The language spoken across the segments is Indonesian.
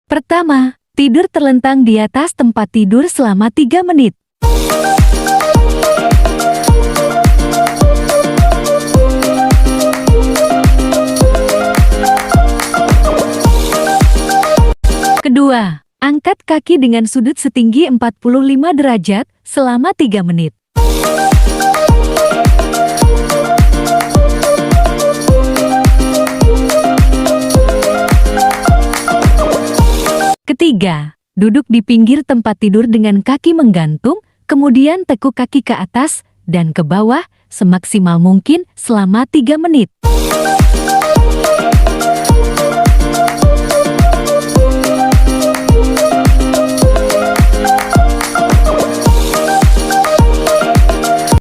Pertama, tidur terlentang di atas tempat tidur selama 3 menit. Kedua, angkat kaki dengan sudut setinggi 45 derajat selama 3 menit. Ketiga, duduk di pinggir tempat tidur dengan kaki menggantung, kemudian tekuk kaki ke atas dan ke bawah semaksimal mungkin selama 3 menit.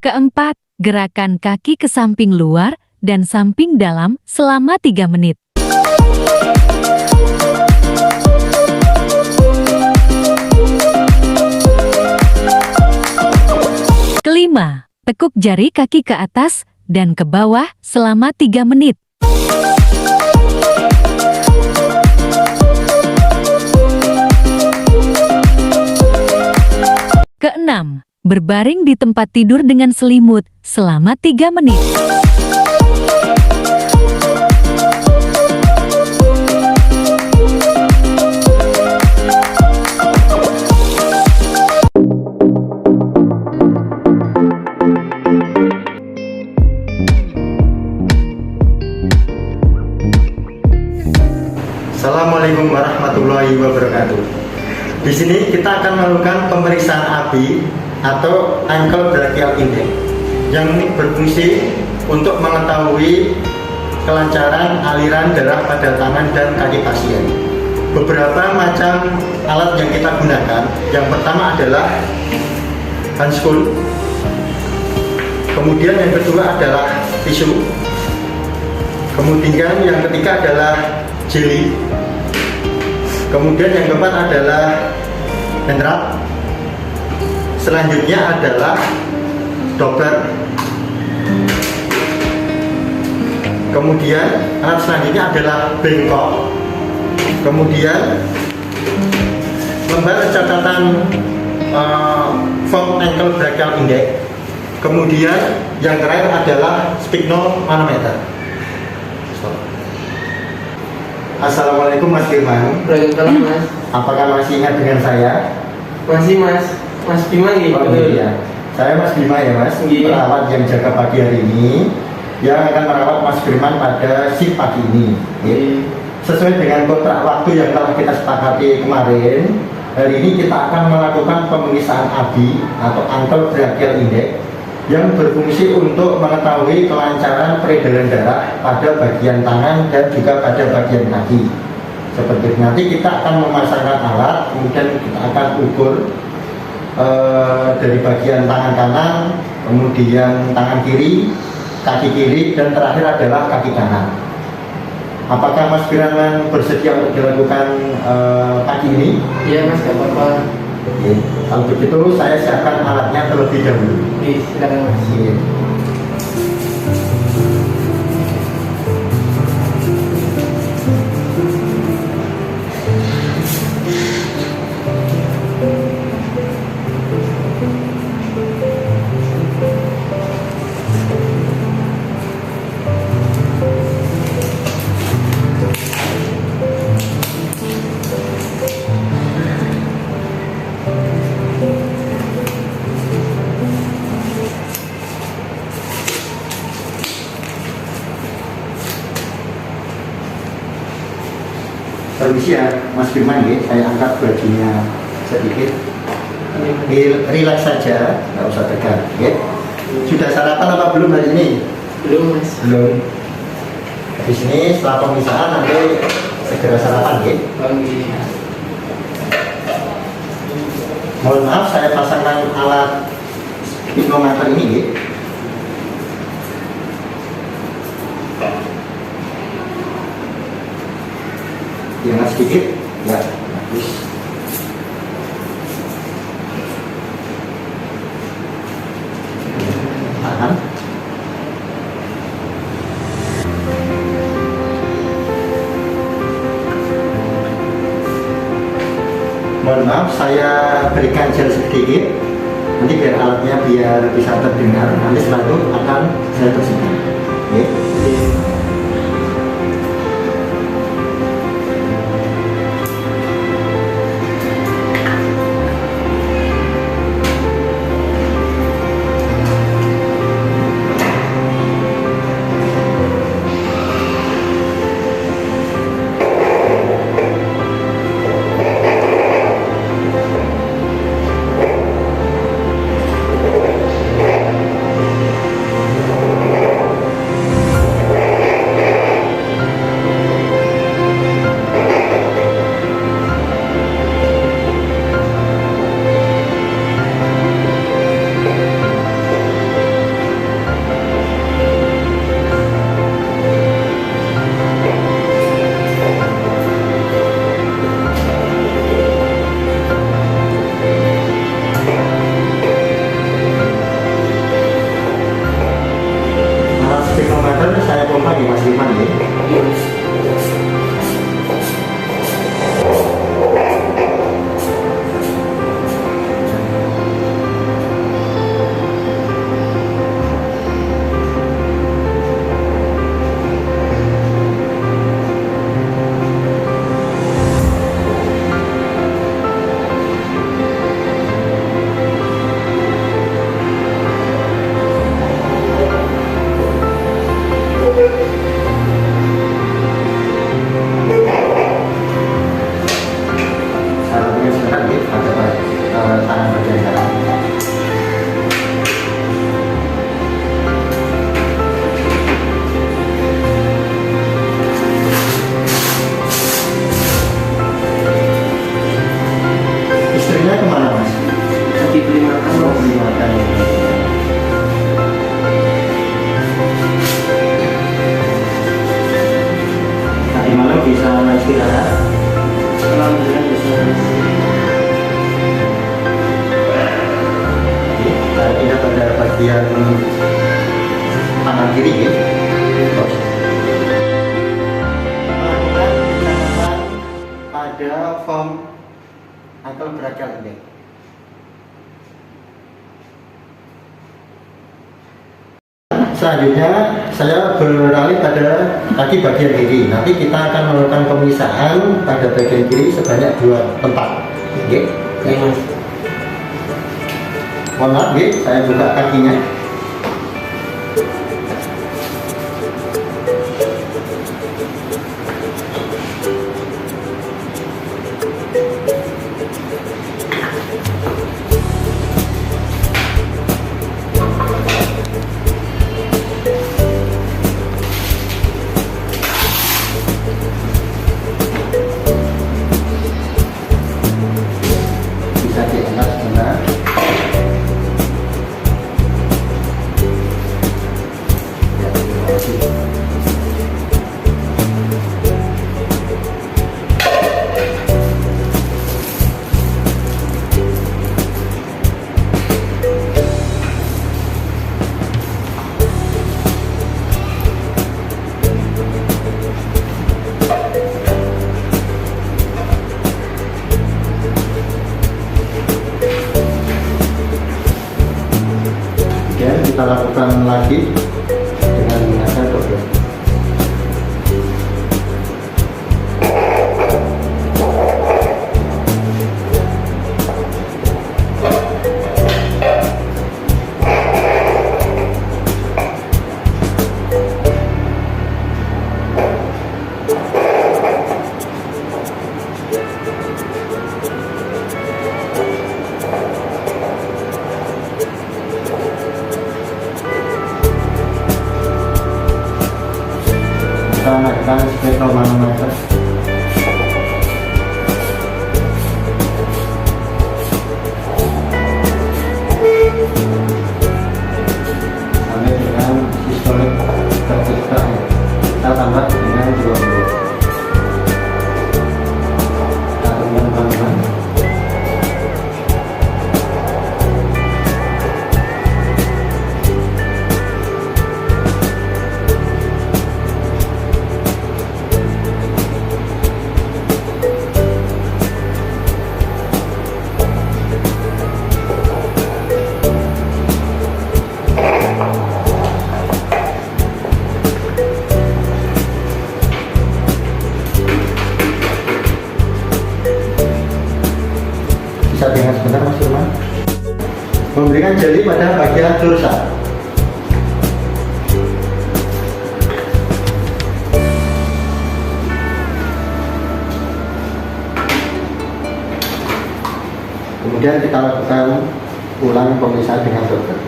Keempat, gerakan kaki ke samping luar dan samping dalam selama 3 menit. Kelima, tekuk jari kaki ke atas dan ke bawah selama 3 menit. Keenam, berbaring di tempat tidur dengan selimut selama 3 menit. Assalamualaikum warahmatullahi wabarakatuh. Di sini kita akan melakukan pemeriksaan ABI atau Ankle Brachial Index yang berfungsi untuk mengetahui kelancaran aliran darah pada tangan dan kaki pasien. Beberapa macam alat yang kita gunakan. Yang pertama adalah handschool. Kemudian yang kedua adalah tisu. Kemudian yang ketiga adalah jeli. Kemudian yang keempat adalah handwrap. Selanjutnya adalah Doppler. Kemudian alat selanjutnya adalah bengkok. Kemudian lembar catatan form Ankle Brachial Index. Kemudian yang terakhir adalah sphygmomanometer. Assalamualaikum Mas Firman. Waalaikumsalam Mas. Apakah masih ingat dengan saya? Masih Mas. Mas Bima gitu. Oh iya. Saya Mas Bima ya Mas, Iya. perawat yang jaga pagi hari ini, yang akan merawat Mas Firman pada shift pagi ini. Iya. Sesuai dengan kontrak waktu yang telah kita sepakati kemarin, hari ini kita akan melakukan pemeriksaan ABI atau Ankle Brachial Index yang berfungsi untuk mengetahui kelancaran peredaran darah pada bagian tangan dan juga pada bagian kaki. Seperti itu. Nanti kita akan memasangkan alat, kemudian kita akan ukur dari bagian tangan kanan, kemudian tangan kiri, kaki kiri, dan terakhir adalah kaki kanan. Apakah Mas Firman bersedia untuk dilakukan kaki ini? Iya Mas, gak apa-apa. Oke. Kalau begitu saya siapkan alatnya terlebih dahulu. Oke, silakan Mas. Oke. Permisi ya Mas Firman ya, saya angkat bajunya sedikit. Relax saja, nggak usah tegang ya. Sudah sarapan apa belum hari ini? Belum Mas. Belum. Di sini setelah pemeriksaan nanti segera sarapan ya. Oke. Mohon maaf saya pasangkan alat sphygmometer ini ya. Diangkat sedikit ya, bagus. Tahan. mohon maaf, saya berikan gel sedikit nanti biar alatnya biar bisa terdengar. Nanti setelah itu akan saya bersihkan. Oke. Speedometer saya pompa di Mas Iman ya. Syaratnya sekarang ya, ada tangan bagian kanan. Istrinya kemana Mas? Lagi beli makan Oh, mas. beli makan ya. Tadi malam bisa istirahat. Alhamdulillah bisa mas. Saya tidak pada bagian tangan kiri ya. Terus melakukan pencatatan pada form ankle brachial index. Selanjutnya saya beralih pada kaki bagian kiri. Nanti kita akan melakukan pemisahan pada bagian kiri sebanyak 2 tempat. Oke. Oke mas. Mohon maaf, ya, saya buka kakinya. Bisa diangkat sebentar. Ya, terima kasih. Kemudian kita lakukan lagi dengan menggunakan dobel. Kita naikkan spektrometer. Sampai dengan sistolik vertikal. Kita tambah dengan 20. Kita turunkan pelan-pelan. memberikan jeli pada bagian dorsal. Kemudian kita lakukan ulang pemeriksaan dengan dokter.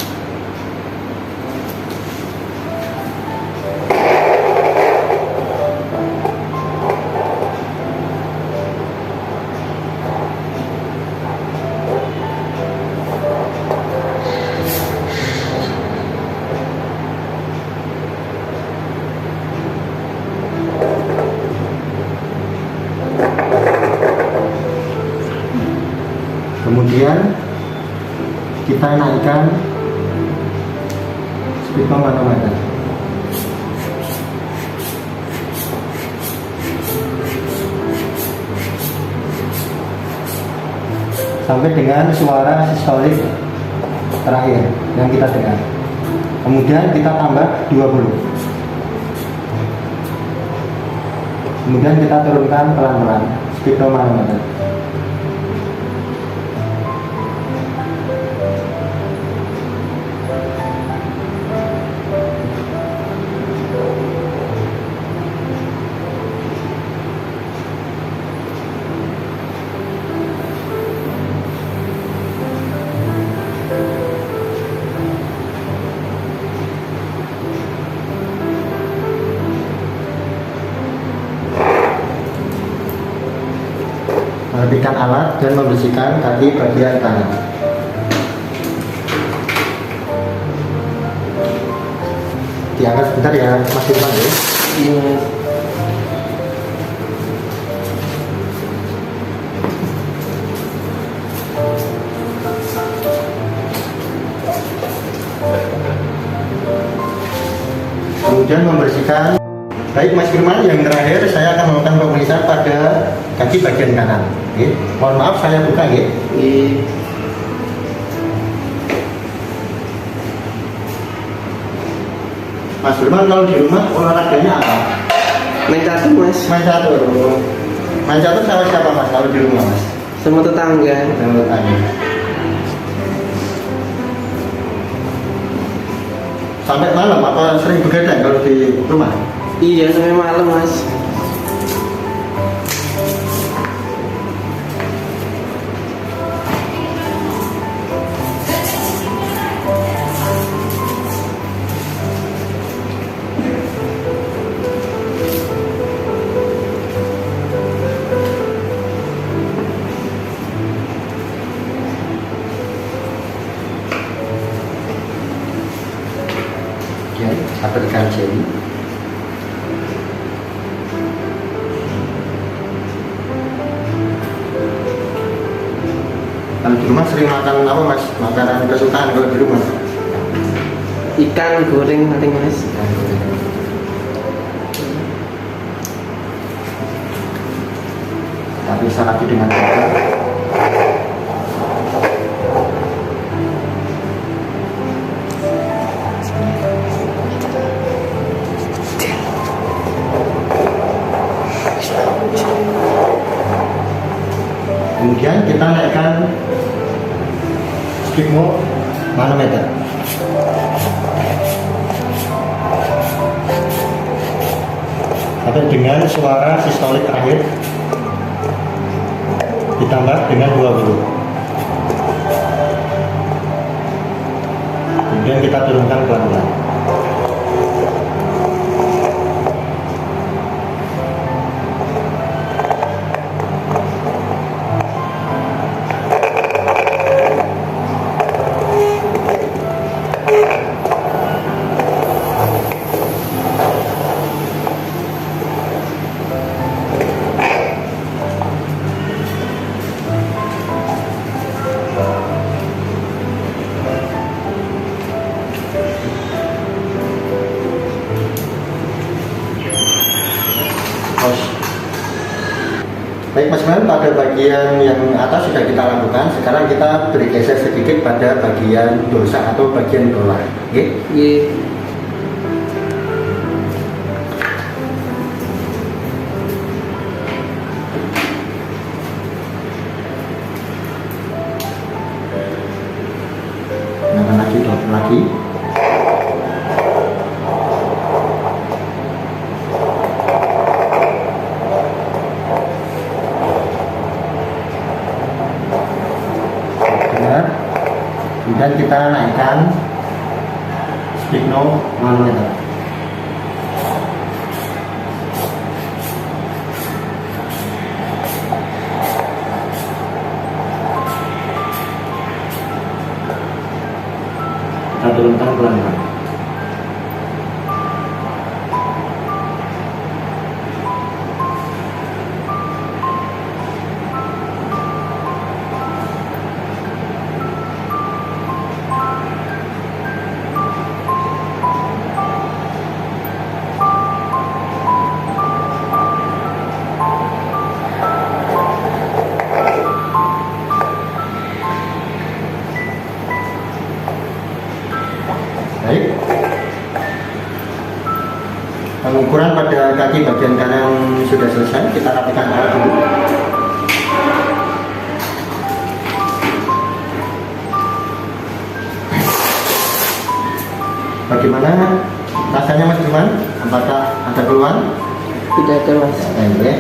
Kemudian kita naikkan speedometer. Sampai dengan suara sistolik terakhir yang kita dengar. Kemudian kita tambah 20. Kemudian kita turunkan pelan-pelan speedometer. Merapikan alat dan membersihkan kaki bagian kanan. Diangkat sebentar ya Mas Irfan ya. Iya. Kemudian membersihkan. Baik Mas Firman, yang terakhir saya akan melakukan pemeriksaan pada kaki bagian kanan. Oke. Mohon maaf saya buka ya. Iya. Mas Firman, kalau di rumah olahraganya apa? Main catur mas. Main catur. Main catur sama siapa Mas kalau di rumah Mas? Sama tetangga. Menurut Anda. Sampai malam apa sering begadang kalau di rumah? Iya sampai malam mas. Ya, saya berikan jeli. Kalau di rumah sering makan apa Mas? Makanan kesukaan kalau di rumah? Ikan goreng paling mas. Tapi salah dengan dokter. Kemudian kita naikkan stigmo manometer. Sampai dengan suara sistolik terakhir ditambah dengan 20. Kemudian kita turunkan pelan-pelan. Baik Mas Man, pada bagian yang atas sudah kita lakukan. Sekarang kita bergeser sedikit pada bagian dorsal atau bagian bawah. Oke? Iya. Dan kita naikkan stigma manometer. Kita turunkan pelan-pelan. Baik. Pengukuran pada kaki bagian kanan sudah selesai. Kita rapikan alat dulu. Bagaimana rasanya Mas Firman? Apakah ada keluhan? Tidak ada mas. Baik.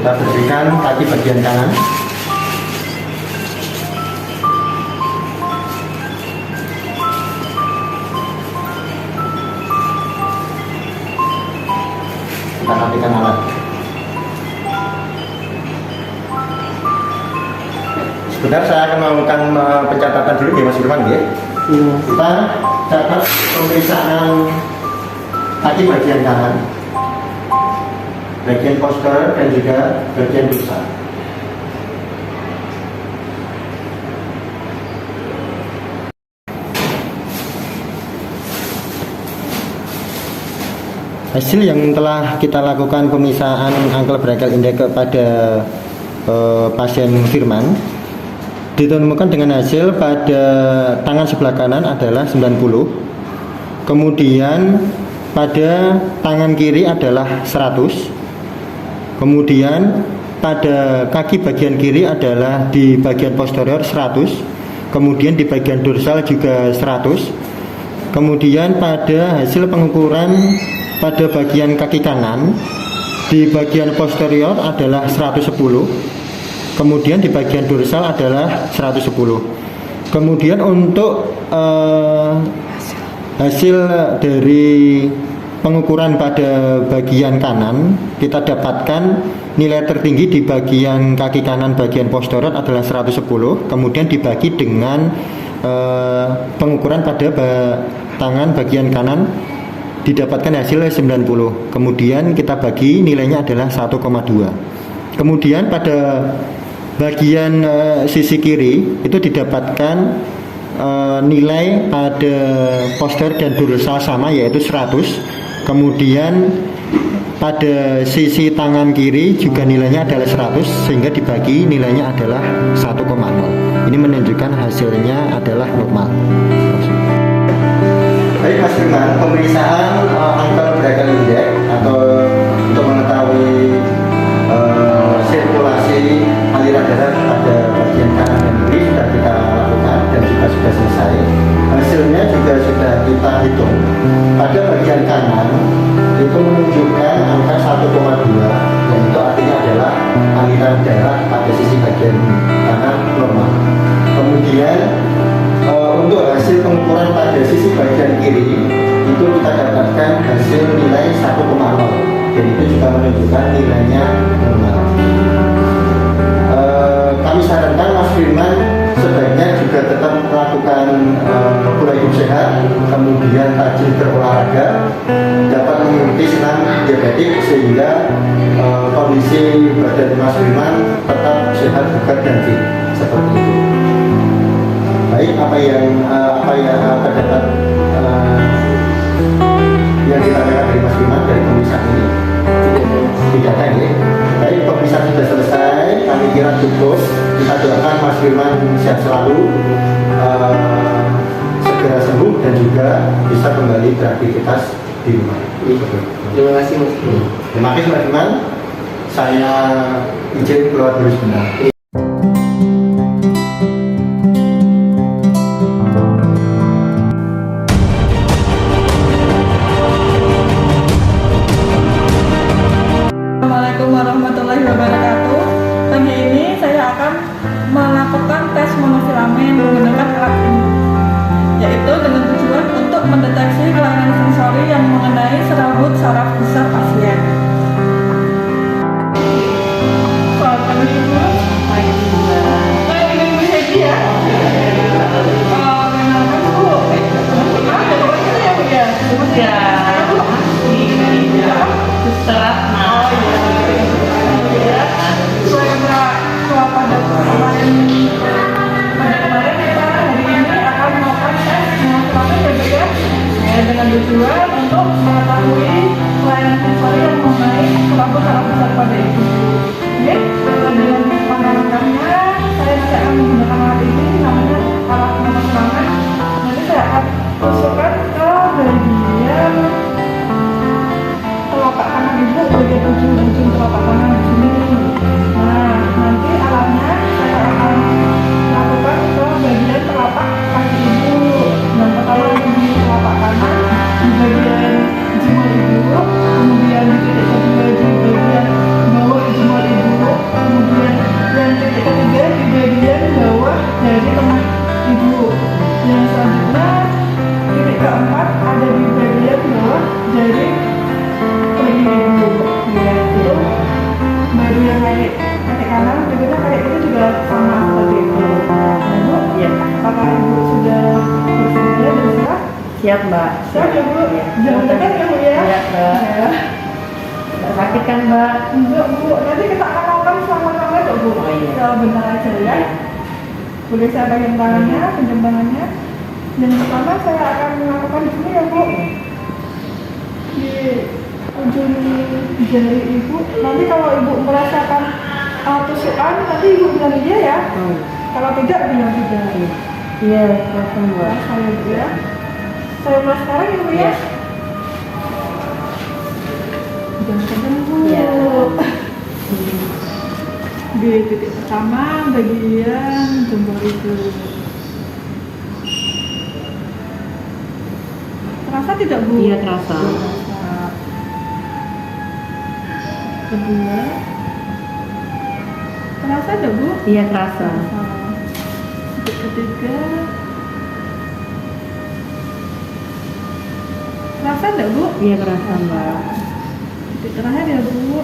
Kita bersihkan kaki bagian kanan. Kita rapikan alat. Sebentar, saya akan melakukan pencatatan dulu ya Mas Firman ya. Iya. Kita catat pemeriksaan kaki bagian kanan, bagian posterior dan juga bagian dorsal. Hasil yang telah kita lakukan pemeriksaan ankle brachial index kepada pasien Firman ditemukan dengan hasil pada tangan sebelah kanan adalah 90, kemudian pada tangan kiri adalah 100, kemudian pada kaki bagian kiri adalah di bagian posterior 100, kemudian di bagian dorsal juga 100, kemudian pada hasil pengukuran pada bagian kaki kanan di bagian posterior adalah 110, kemudian di bagian dorsal adalah 110. Kemudian untuk hasil dari pengukuran pada bagian kanan, kita dapatkan nilai tertinggi di bagian kaki kanan bagian posterior adalah 110, kemudian dibagi dengan pengukuran pada tangan bagian kanan didapatkan hasil 90, kemudian kita bagi nilainya adalah 1,2. Kemudian pada bagian sisi kiri itu didapatkan nilai pada posterior dan dorsal sama, yaitu 100. Kemudian pada sisi tangan kiri juga nilainya adalah 100, sehingga dibagi nilainya adalah 1,0. Ini menunjukkan hasilnya adalah normal. Baik Mas Firman, pemeriksaan ankle brachial index atau untuk mengetahui sirkulasi aliran darah pada bagian kanan dan kiri sudah kita lakukan dan juga sudah selesai. Hasilnya juga sudah kita hitung. Pada bagian kanan itu menunjukkan angka 1,2, dan itu artinya adalah aliran darah pada sisi bagian kanan normal. Kemudian untuk hasil pengukuran pada sisi bagian kiri itu kita dapatkan hasil nilai 1,0, dan itu juga menunjukkan nilainya normal. Kami sarankan Mas Firman sebaiknya juga tetap melakukan pola hidup sehat, kemudian rajin berolahraga, dapat mengikuti senam diabetik sehingga kondisi badan Mas Firman tetap sehat, bugar dan fit seperti itu. Baik, apa yang terdapat yang ditanyakan dari Mas Firman dari pemeriksaan ini? Tidak ada ya. Baik, pemeriksaan sudah selesai, kami kira cukup. Kita doakan Mas Firman sehat selalu, segera sembuh dan juga bisa kembali beraktivitas di rumah. Terima kasih mas. Terima kasih Mas Firman. Saya izin keluar dulu sebentar. Ratna. Oh iya. Karena pada kemarin kita hari ini akan melakukan tes demonstrasi ya Bu ya, dengan tujuan untuk mengetahui kelainan sensori yang mengenai saraf besar pada ibu. Oke, dengan pengalamannya saya nanti akan menggunakan alat ini, namanya alat nomor serangan. Nanti saya akan masukkan ke bagian telapak kanan ibu, bagian ujung telapak kanan di sini. Nah, nanti alatnya saya akan lakukan ke bagian telapak kaki ibu. Yang pertama di telapak kanan, di bagian jempol ibu, kemudian di titik kedua di bagian bawah jempol ibu, kemudian yang titik ketiga di bagian bawah dari tengah ibu. Yang selanjutnya titik keempat ada di bagian bawah dari telinga ibu. Ya, itu baru yang kaki kanan, berikutnya kaki itu juga sama seperti itu. Nah, Bu, ya, apakah ibu sudah bersedia dan siap? Siap Mbak. Siap ya Bu? Jangan dekat ya Bu ya? Iya Mbak. Ya. Nggak sakit kan Mbak? Enggak Bu, nanti kita akan lakukan sama-sama kok Bu. Oh, iya. Sebentar aja ya. Boleh saya bagian tangannya, pinjam tangannya. Dan pertama saya akan melakukan di sini ya Bu. Di ujung jari ibu. Nanti kalau ibu merasakan tusukan, nanti ibu bilang iya ya. Kalau tidak bilang tidak. Iya, terasa Mbak. Saya Bu ya. Saya mulai sekarang ya Bu ya. Jangan kencang Bu. Iya. Di titik pertama bagian jempol ibu. Terasa tidak Bu? Iya, terasa. Kedua, terasa tidak Bu? Iya, terasa. Titik ketiga, terasa tidak Bu? Iya, terasa Mbak. Titik terakhir ya Bu.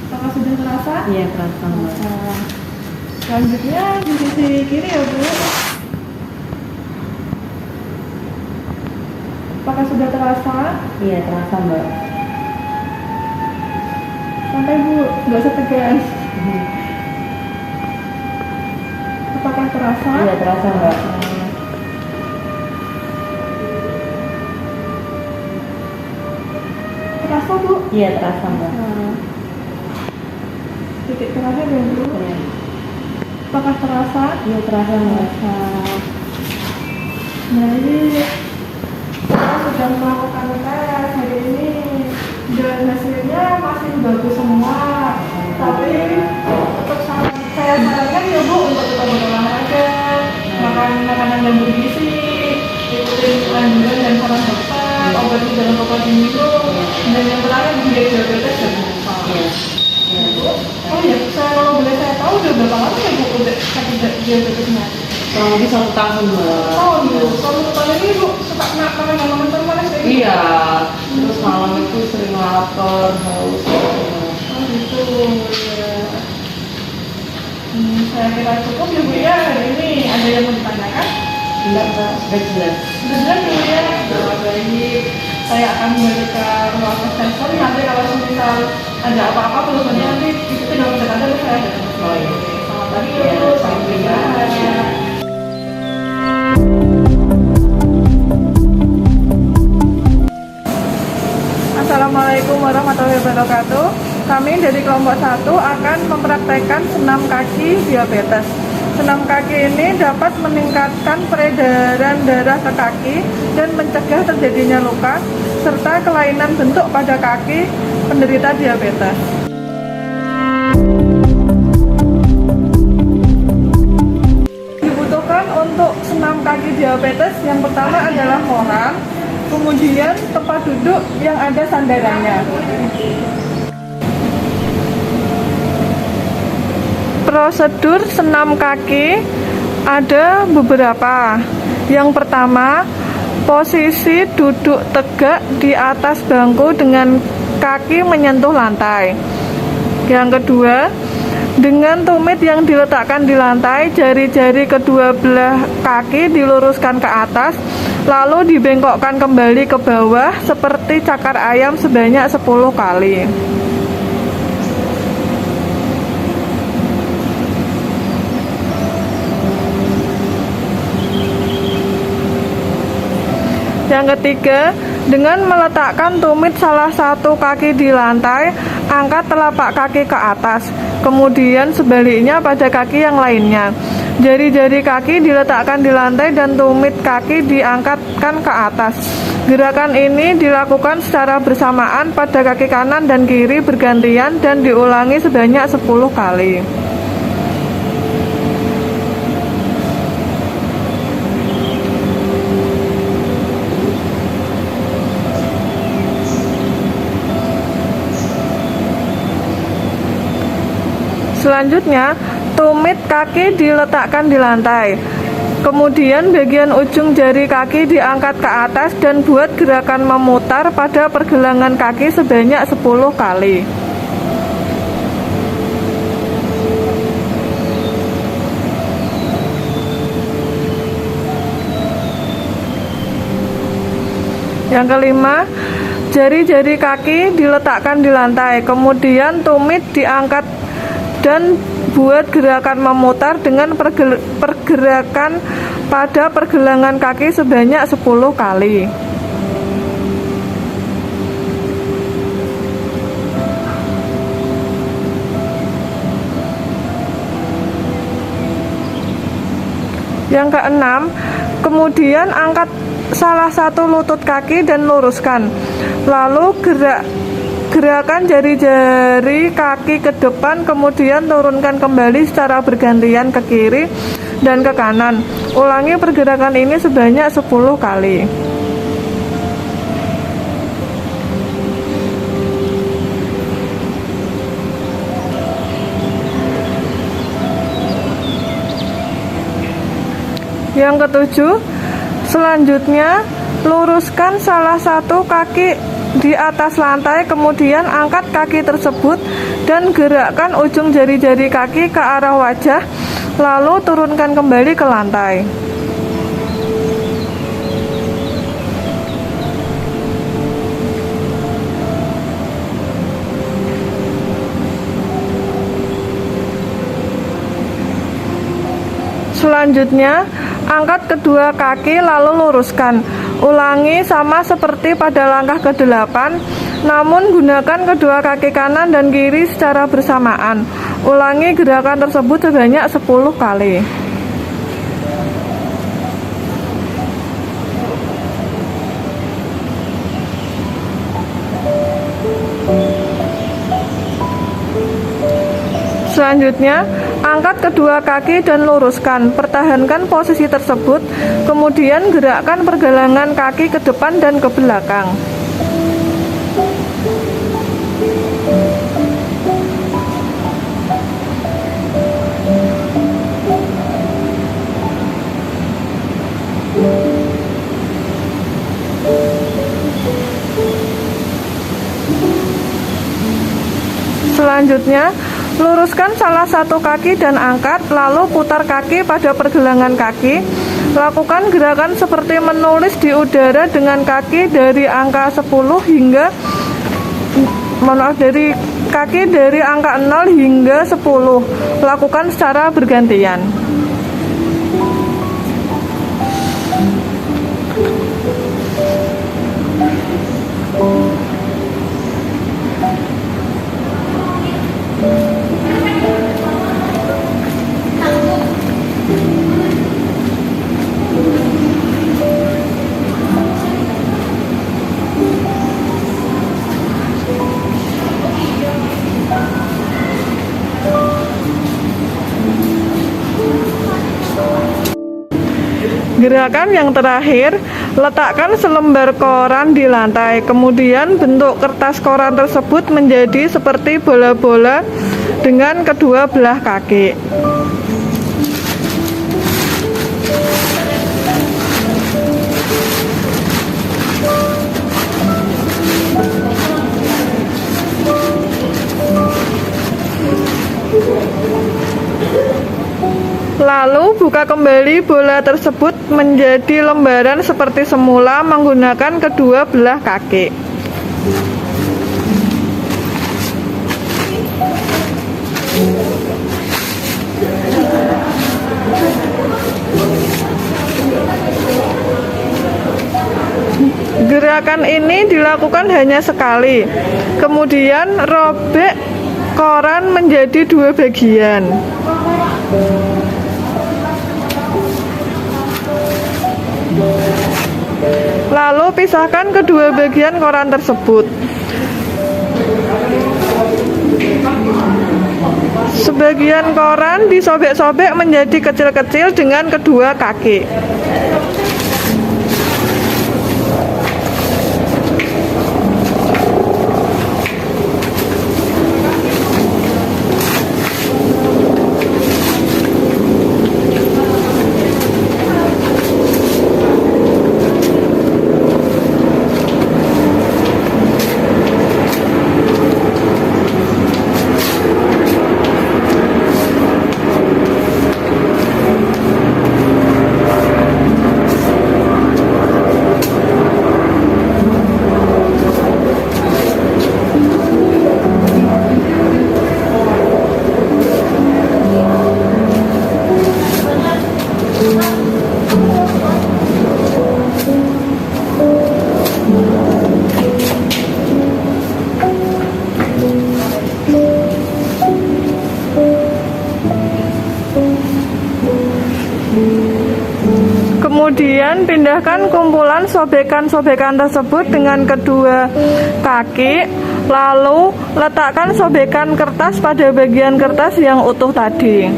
Apakah sudah terasa? Iya, terasa Mbak. Nah, selanjutnya di sisi kiri ya Bu. Apakah sudah terasa? Iya, terasa Mbak. Santai Bu, nggak usah tegas. Apakah terasa? Iya, terasa Mbak. Terasa Bu? Iya, terasa Mbak. Nah, titik terakhir ya Bu. Iya. Apakah terasa? Iya, terasa Mbak. Nah, ini kita sudah melakukan tes hari ini dan hasilnya masih bagus semua. Tapi untuk saya sarankan ya Bu untuk tetap berolahraga, makan makanan yang bergizi, ikutin anjuran dan saran dokter, obat dalam obat diminum, dan yang terakhir menjaga diabetes dan lupa. Ya, Bu. Oh iya, kalau boleh saya tahu udah berapa lama ya Bu udah sakit diabetesnya? Kurang lebih 1 tahun Mbak. Oh iya, kalau tahun ini Bu suka makan yang manis kayak gitu? Iya, terus malam itu sering lapar, haus. Oh gitu ya. Saya kira cukup ya Bu ya hari ini. Ada yang mau ditanyakan? Enggak Mbak, sudah jelas. Sudah jelas ya Bu ya? Nah, baik. Saya akan balik ke ruang sensor. Nanti kalau misal ada apa-apa tulisannya nanti ikuti dalam chat aja saya ada. Oh iya. Selamat pagi ya Bu. Sampai jumpa. Assalamualaikum warahmatullahi wabarakatuh. Kami dari kelompok 1 akan mempraktekkan senam kaki diabetes. Senam kaki ini dapat meningkatkan peredaran darah ke kaki dan mencegah terjadinya luka serta kelainan bentuk pada kaki penderita diabetes. Dibutuhkan untuk senam kaki diabetes yang pertama adalah koran, kemudian tempat duduk yang ada sandarannya. Prosedur senam kaki ada beberapa. Yang pertama, posisi duduk tegak di atas bangku dengan kaki menyentuh lantai. Yang kedua, dengan tumit yang diletakkan di lantai, jari-jari kedua belah kaki diluruskan ke atas, lalu dibengkokkan kembali ke bawah seperti cakar ayam sebanyak 10 kali. Yang ketiga, dengan meletakkan tumit salah satu kaki di lantai, angkat telapak kaki ke atas, kemudian sebaliknya pada kaki yang lainnya. Jari-jari kaki diletakkan di lantai dan tumit kaki diangkatkan ke atas. Gerakan ini dilakukan secara bersamaan pada kaki kanan dan kiri bergantian dan diulangi sebanyak 10 kali. Selanjutnya, tumit kaki diletakkan di lantai. Kemudian bagian ujung jari kaki diangkat ke atas dan buat gerakan memutar pada pergelangan kaki sebanyak 10 kali. Yang kelima, jari-jari kaki diletakkan di lantai. Kemudian tumit diangkat dan buat gerakan memutar dengan pergerakan pada pergelangan kaki sebanyak 10 kali. Yang keenam, kemudian angkat salah satu lutut kaki dan luruskan. Lalu gerakan jari-jari kaki ke depan, kemudian turunkan kembali secara bergantian ke kiri dan ke kanan. Ulangi pergerakan ini sebanyak 10 kali. Yang ketujuh, selanjutnya luruskan salah satu kaki di atas lantai, kemudian angkat kaki tersebut dan gerakkan ujung jari-jari kaki ke arah wajah, lalu turunkan kembali ke lantai. Selanjutnya, angkat kedua kaki lalu luruskan. Ulangi sama seperti pada langkah ke-8, namun gunakan kedua kaki kanan dan kiri secara bersamaan. Ulangi gerakan tersebut sebanyak 10 kali. Selanjutnya, angkat kedua kaki dan luruskan. Pertahankan posisi tersebut, kemudian gerakkan pergelangan kaki ke depan dan ke belakang. Selanjutnya, luruskan salah satu kaki dan angkat, lalu putar kaki pada pergelangan kaki. Lakukan gerakan seperti menulis di udara dengan kaki dari angka 10 hingga dari angka 0 hingga 10. Lakukan secara bergantian. Gerakan yang terakhir, letakkan selembar koran di lantai, kemudian bentuk kertas koran tersebut menjadi seperti bola-bola dengan kedua belah kaki. Lalu buka kembali bola tersebut menjadi lembaran seperti semula menggunakan kedua belah kaki. Gerakan ini dilakukan hanya sekali. Kemudian robek koran menjadi dua bagian. Lalu pisahkan kedua bagian koran tersebut. Sebagian koran disobek-sobek menjadi kecil-kecil dengan kedua kaki. Kemudian pindahkan kumpulan sobekan-sobekan tersebut dengan kedua kaki, lalu letakkan sobekan kertas pada bagian kertas yang utuh tadi.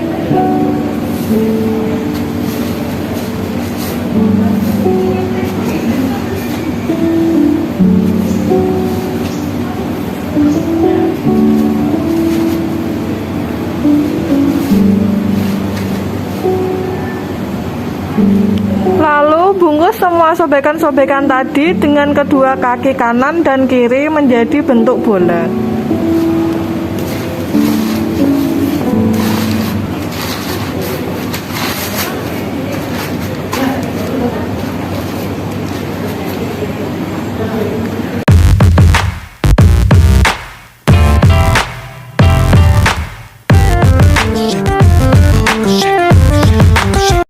Lalu bungkus semua sobekan-sobekan tadi dengan kedua kaki kanan dan kiri menjadi bentuk bola.